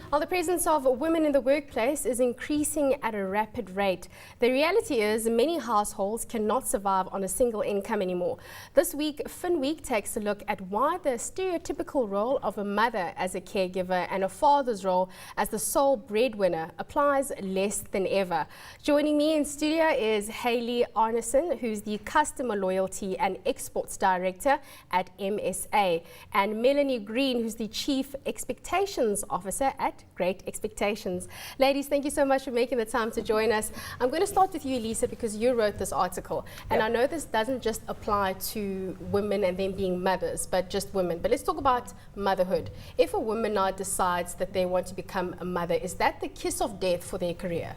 While the presence of women in the workplace is increasing at a rapid rate, the reality is many households cannot survive on a single income anymore. This week, Finweek takes a look at why the stereotypical role of a mother as a caregiver and a father's role as the sole breadwinner applies less than ever. Joining me in studio is Hayley Arnesen, who's the Customer Loyalty and Exports Director at MSA, and Melany Green, who's the Chief Expectations Officer at Great Expectations. Ladies, thank you so much for making the time to join us. I'm going to start with you, Lisa, because you wrote this article. And I know this doesn't just apply to women and them being mothers, but just women. But let's talk about motherhood. If a woman now decides that they want to become a mother, is that the kiss of death for their career?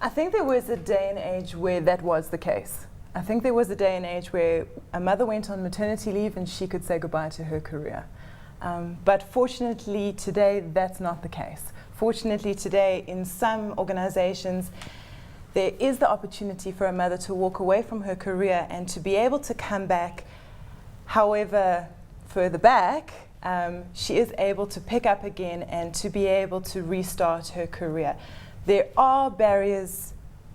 I think there was a day and age where that was the case. I think there was a day and age where a mother went on maternity leave and she could say goodbye to her career. But fortunately today, that's not the case. Fortunately today, in some organizations, there is the opportunity for a mother to walk away from her career and to be able to come back. However, further back, she is able to pick up again and to be able to restart her career. There are barriers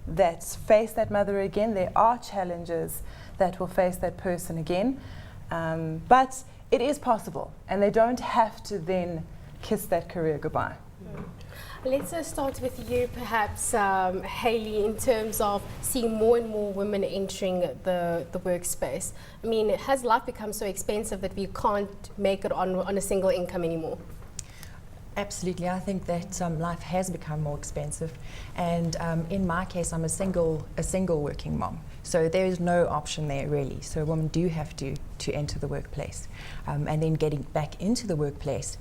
that face that mother again. There are challenges that will face that person again. But it is possible, and they don't have to then kiss that career goodbye. Let's start with you, perhaps, Hayley, in terms of seeing more and more women entering the workspace. I mean, has life become so expensive that we can't make it on a single income anymore? Absolutely. I think that life has become more expensive, and in my case, I'm a single working mom. So there is no option there really. So women do have to enter the workplace, and then getting back into the workplace.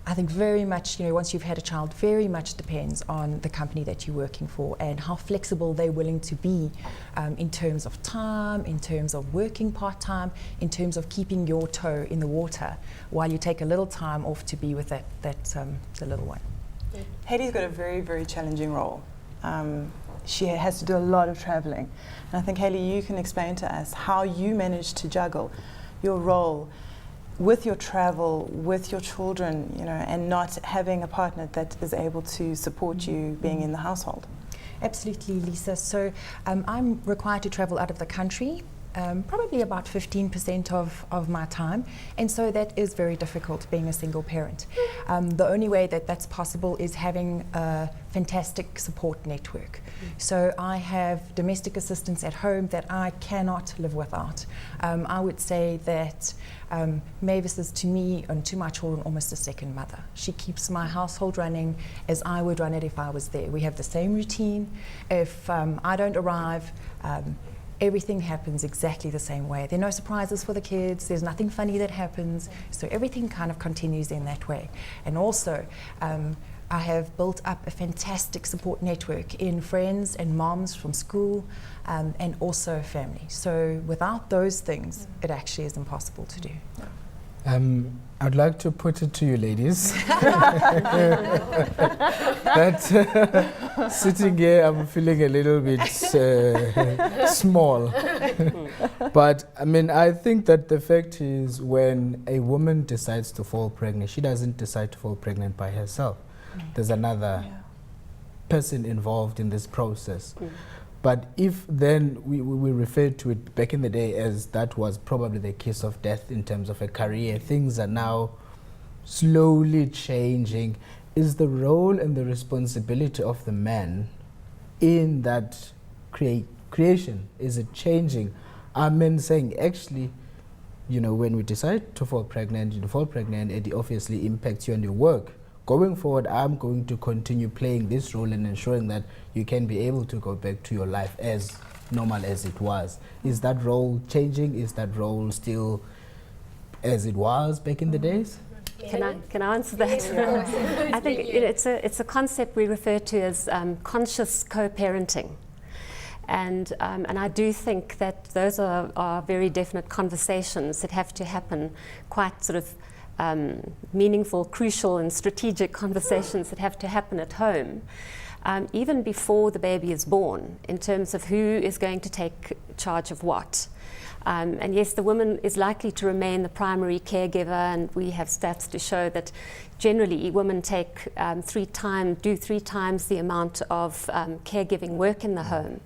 I think very much, once you've had a child, very much depends on the company that you're working for and how flexible they're willing to be in terms of time, in terms of working part-time, in terms of keeping your toe in the water while you take a little time off to be with the little one. Hayley's got a very, very challenging role. She has to do a lot of traveling. And I think, Hayley, you can explain to us how you manage to juggle your role with your travel, with your children, and not having a partner that is able to support you being in the household. Absolutely, Lisa. So I'm required to travel out of the country, probably about 15% of my time, and so that is very difficult being a single parent. The only way that that's possible is having a fantastic support network. So I have domestic assistants at home that I cannot live without. I would say that Mavis is to me and to my children almost a second mother. She keeps my household running as I would run it if I was there. We have the same routine. If I don't arrive, everything happens exactly the same way. There are no surprises for the kids, there's nothing funny that happens, so everything kind of continues in that way. And also, I have built up a fantastic support network in friends and moms from school, and also family. So without those things, it actually is impossible to do. I'd like to put it to you ladies that sitting here I'm feeling a little bit small. But I mean, I think that the fact is when a woman decides to fall pregnant, she doesn't decide to fall pregnant by herself. There's another person involved in this process. But if then we referred to it back in the day as that was probably the kiss of death in terms of a career, things are now slowly changing. Is the role and the responsibility of the man in that creation, is it changing? Are men saying, actually, when we decide to fall pregnant, it obviously impacts you on your work. Going forward, I'm going to continue playing this role and ensuring that you can be able to go back to your life as normal as it was. Is that role changing? Is that role still as it was back in the days? Can I answer that? I think it's a concept we refer to as conscious co-parenting. And I do think that those are very definite conversations that have to happen, quite sort of meaningful, crucial and strategic conversations that have to happen at home. even before the baby is born, in terms of who is going to take charge of what. And yes, the woman is likely to remain the primary caregiver, and we have stats to show that generally women take do 3 times the amount of caregiving work in the home.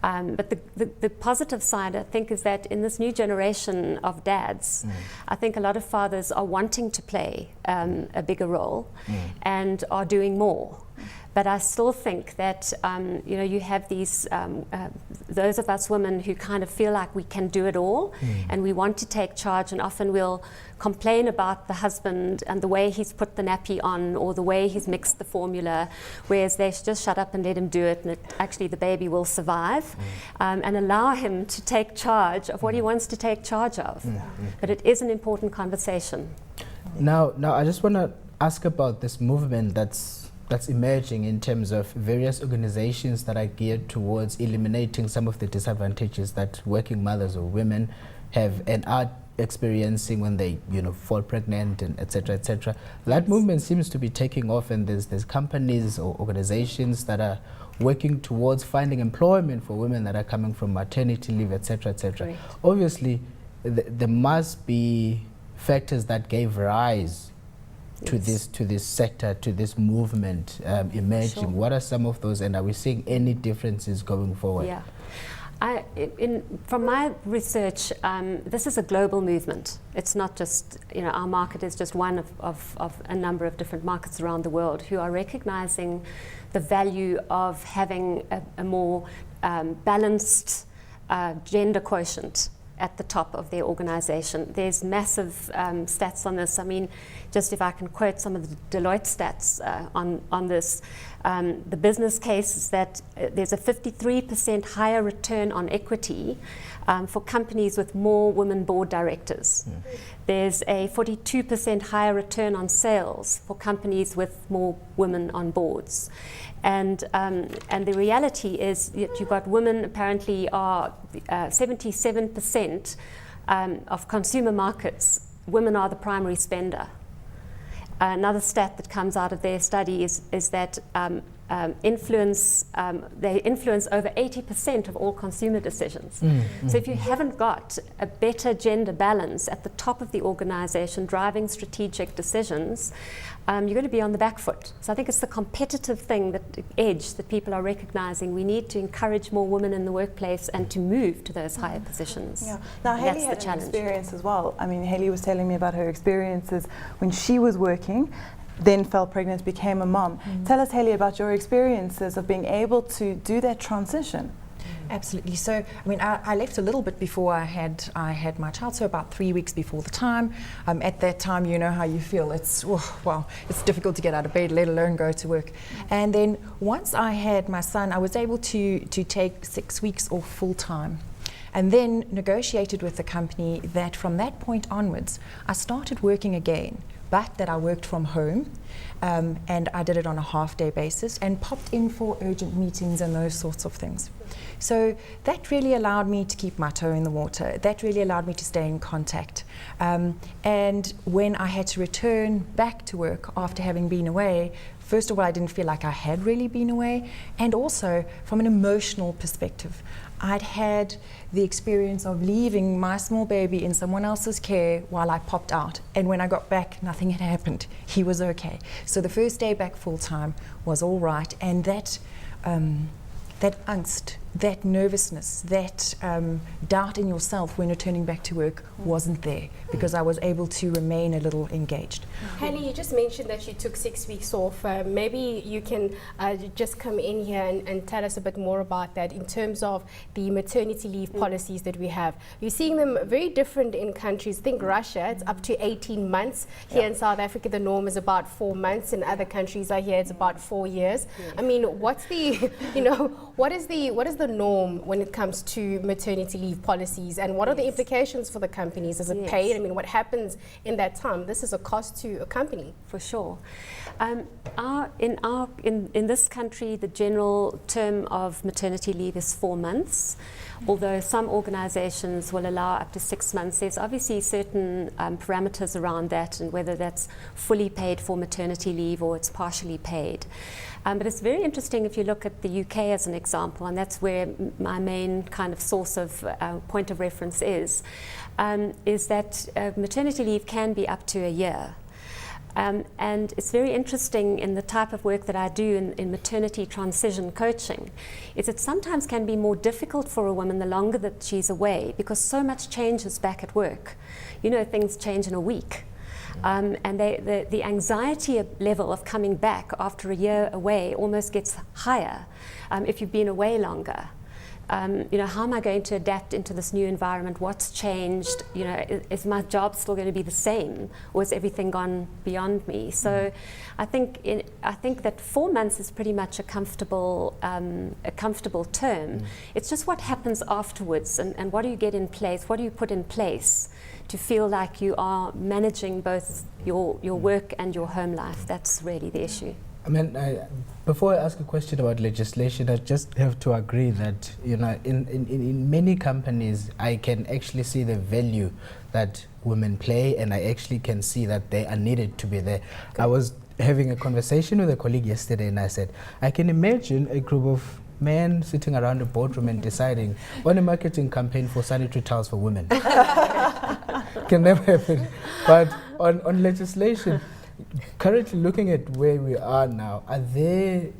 But the positive side, I think, is that in this new generation of dads, I think a lot of fathers are wanting to play a bigger role and are doing more. But I still think that you have these those of us women who kind of feel like we can do it all, and we want to take charge, and often we'll complain about the husband and the way he's put the nappy on or the way he's mixed the formula, whereas they should just shut up and let him do it, and actually the baby will survive, and allow him to take charge of what he wants to take charge of. But it is an important conversation. Now I just want to ask about this movement that's emerging in terms of various organizations that are geared towards eliminating some of the disadvantages that working mothers or women have and are experiencing when they fall pregnant, and etc. etc. That movement seems to be taking off, and there's companies or organizations that are working towards finding employment for women that are coming from maternity leave, etc. etc. Right. Obviously there must be factors that gave rise to this sector, to this movement emerging. Sure. What are some of those, and are we seeing any differences going forward? Yeah. From my research, this is a global movement. It's not just, our market is just one of a number of different markets around the world who are recognizing the value of having a more balanced gender quotient at the top of their organization. There's massive stats on this. I mean, just if I can quote some of the Deloitte stats on this, the business case is that there's a 53% higher return on equity for companies with more women board directors. There's a 42% higher return on sales for companies with more women on boards. And the reality is that you've got women apparently are 77% of consumer markets, women are the primary spender. Another stat that comes out of their study is that they influence over 80% of all consumer decisions. So if you haven't got a better gender balance at the top of the organization driving strategic decisions, you're going to be on the back foot. So I think it's the competitive edge that people are recognizing. We need to encourage more women in the workplace and to move to those higher positions. Yeah. Now, Hayley had an experience as well. I mean, Hayley was telling me about her experiences when she was working, then fell pregnant, became a mom. Tell us, Hayley, about your experiences of being able to do that transition. Absolutely. So, I mean, I left a little bit before I had my child, so about 3 weeks before the time. At that time, you know how you feel. It's it's difficult to get out of bed, let alone go to work. And then once I had my son, I was able to take 6 weeks off full time. And then negotiated with the company that from that point onwards, I started working again, but that I worked from home, and I did it on a half-day basis and popped in for urgent meetings and those sorts of things. So that really allowed me to keep my toe in the water. That really allowed me to stay in contact. And when I had to return back to work after having been away, first of all, I didn't feel like I had really been away, and also from an emotional perspective, I'd had the experience of leaving my small baby in someone else's care while I popped out. And when I got back, nothing had happened. He was okay. So the first day back full time was all right. And that angst, that nervousness, that doubt in yourself when returning back to work wasn't there, because I was able to remain a little engaged. Hayley, you just mentioned that you took 6 weeks off. Maybe you can just come in here and tell us a bit more about that in terms of the maternity leave policies that we have. You're seeing them very different in countries. Think Russia, it's up to 18 months. Here in South Africa, the norm is about 4 months. In other countries I hear it's about 4 years. I mean, what's the, what is the norm when it comes to maternity leave policies, and what are the implications for the companies? Is it paid? I mean, what happens in that time? This is a cost to a company. For sure. In this country, the general term of maternity leave is 4 months, although some organizations will allow up to 6 months. There's obviously certain parameters around that, and whether that's fully paid for maternity leave or it's partially paid. But it's very interesting if you look at the UK as an example, and that's where my main kind of source of point of reference is that maternity leave can be up to a year. And it's very interesting in the type of work that I do in maternity transition coaching, is it sometimes can be more difficult for a woman the longer that she's away, because so much changes back at work. You know, things change in a week. And the anxiety level of coming back after a year away almost gets higher if you've been away longer. You know, how am I going to adapt into this new environment? What's changed? You know, is my job still going to be the same, or has everything gone beyond me? So, I think that 4 months is pretty much a comfortable term. It's just what happens afterwards, and what do you get in place? What do you put in place to feel like you are managing both your work and your home life? That's really the issue. I mean, before I ask a question about legislation, I just have to agree that, you know, in many companies, I can actually see the value that women play, and I actually can see that they are needed to be there. I was having a conversation with a colleague yesterday, and I said, I can imagine a group of men sitting around a boardroom and deciding on a marketing campaign for sanitary towels for women. Can never happen. But on legislation, currently looking at where we are now, are there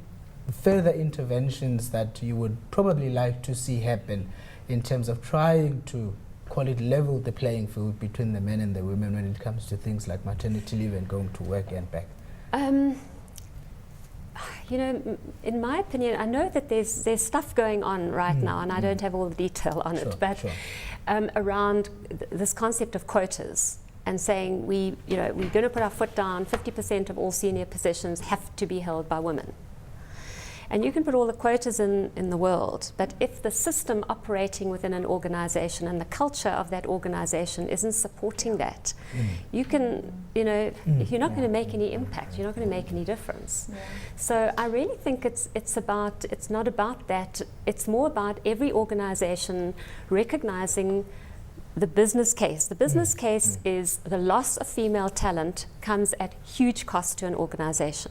further interventions that you would probably like to see happen in terms of trying to, call it, level the playing field between the men and the women when it comes to things like maternity leave and going to work and back? You know, in my opinion, I know that there's stuff going on right now, and I don't have all the detail on it, but around this concept of quotas, and saying we're going to put our foot down, 50% of all senior positions have to be held by women. And you can put all the quotas in the world, but if the system operating within an organization and the culture of that organization isn't supporting that, you can, you know, you're not going to make any impact, you're not going to make any difference. So I really think it's not about that, it's more about every organization recognizing the business case. The business case is the loss of female talent comes at huge cost to an organization.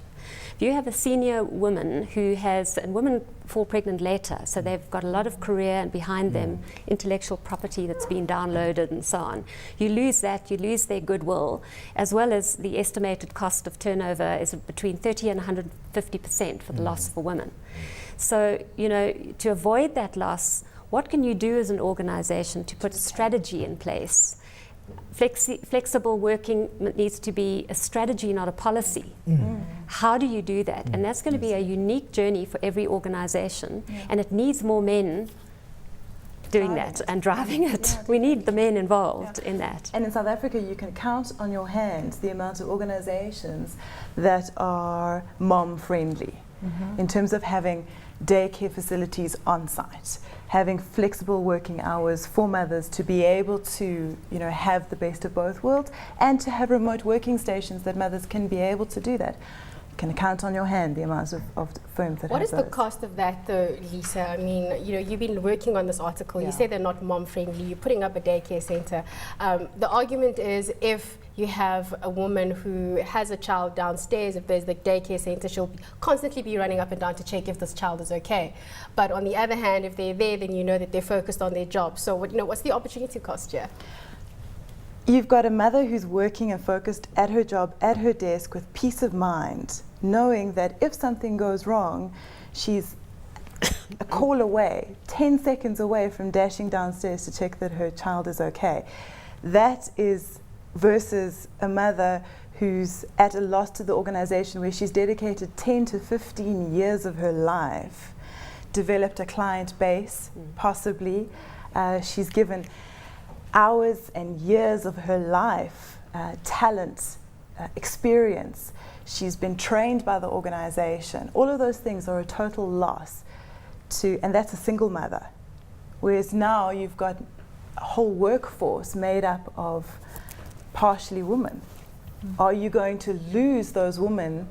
If you have a senior woman and women fall pregnant later, so they've got a lot of career and behind them intellectual property that's been downloaded and so on. You lose that, you lose their goodwill, as well as the estimated cost of turnover is between 30 and 150% for the loss of a woman. So, you know, to avoid that loss, what can you do as an organization to put a strategy in place? Flexible working needs to be a strategy, not a policy. How do you do that? And that's going to be a unique journey for every organization, and it needs more men doing that and driving it. We need the men involved in that. And in South Africa, you can count on your hands the amount of organizations that are mom-friendly in terms of having daycare facilities on site, having flexible working hours for mothers to be able to, you know, have the best of both worlds, and to have remote working stations that mothers can be able to do that. You can count on your hand the amounts of firms that What have is the those. cost of that though, Lisa? I mean, you know, you've been working on this article, you say they're not mom friendly, you're putting up a daycare center. The argument is if you have a woman who has a child downstairs, if there's the daycare center, she'll constantly be running up and down to check if this child is okay. But on the other hand, if they're there, then you know that they're focused on their job. So what's the opportunity cost here? You've got a mother who's working and focused at her job, at her desk, with peace of mind, knowing that if something goes wrong, she's a call away, 10 seconds away from dashing downstairs to check that her child is okay. That is versus a mother who's at a loss to the organization, where she's dedicated 10 to 15 years of her life, developed a client base, possibly. She's given hours and years of her life, talent, experience. She's been trained by the organization. All of those things are a total loss and that's a single mother. Whereas now you've got a whole workforce made up of partially women. Are you going to lose those women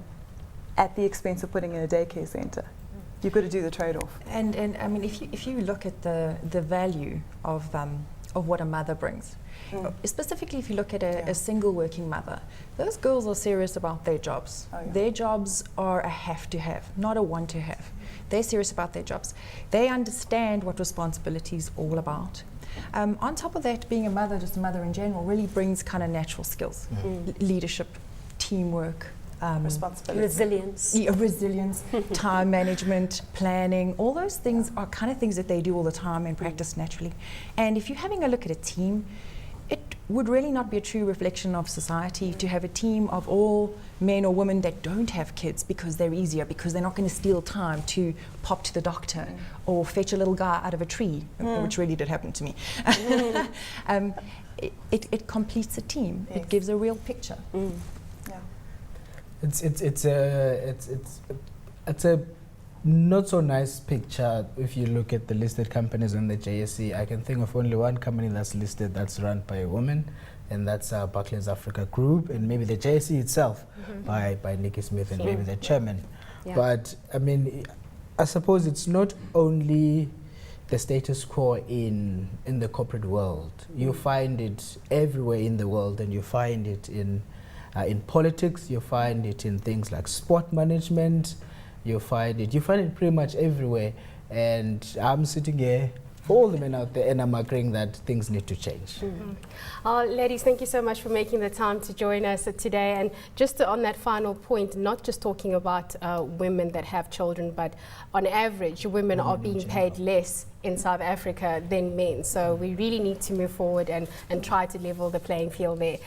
at the expense of putting in a daycare center? You've got to do the trade-off. And I mean, if you look at the value of what a mother brings, specifically if you look at a single working mother, those girls are serious about their jobs. Oh, yeah. Their jobs are a have to have, not a want to have. They're serious about their jobs. They understand what responsibility is all about. On top of that, being a mother, just a mother in general, really brings kind of natural skills, leadership, teamwork, Responsibility. resilience, time management, planning. All those things are kind of things that they do all the time and practice naturally. And if you're having a look at a team, it would really not be a true reflection of society to have a team of all men or women that don't have kids because they're easier, because they're not going to steal time to pop to the doctor or fetch a little guy out of a tree, which really did happen to me. It completes a team. Yes. It gives a real picture. Yeah. It's a not so nice picture if you look at the listed companies on the JSE. I can think of only one company that's listed that's run by a woman, and that's Barclays Africa Group, and maybe the JSE itself by Nikki Smith and maybe the chairman. Yeah. But I mean, I suppose it's not only the status quo in the corporate world. You find it everywhere in the world, and you find it in politics. You find it in things like sport management. You find it pretty much everywhere. And I'm sitting here for all the men out there, and I'm agreeing that things need to change. Ladies, thank you so much for making the time to join us today. And just on that final point, not just talking about women that have children, but on average, women are being paid less in South Africa than men. So we really need to move forward and try to level the playing field there.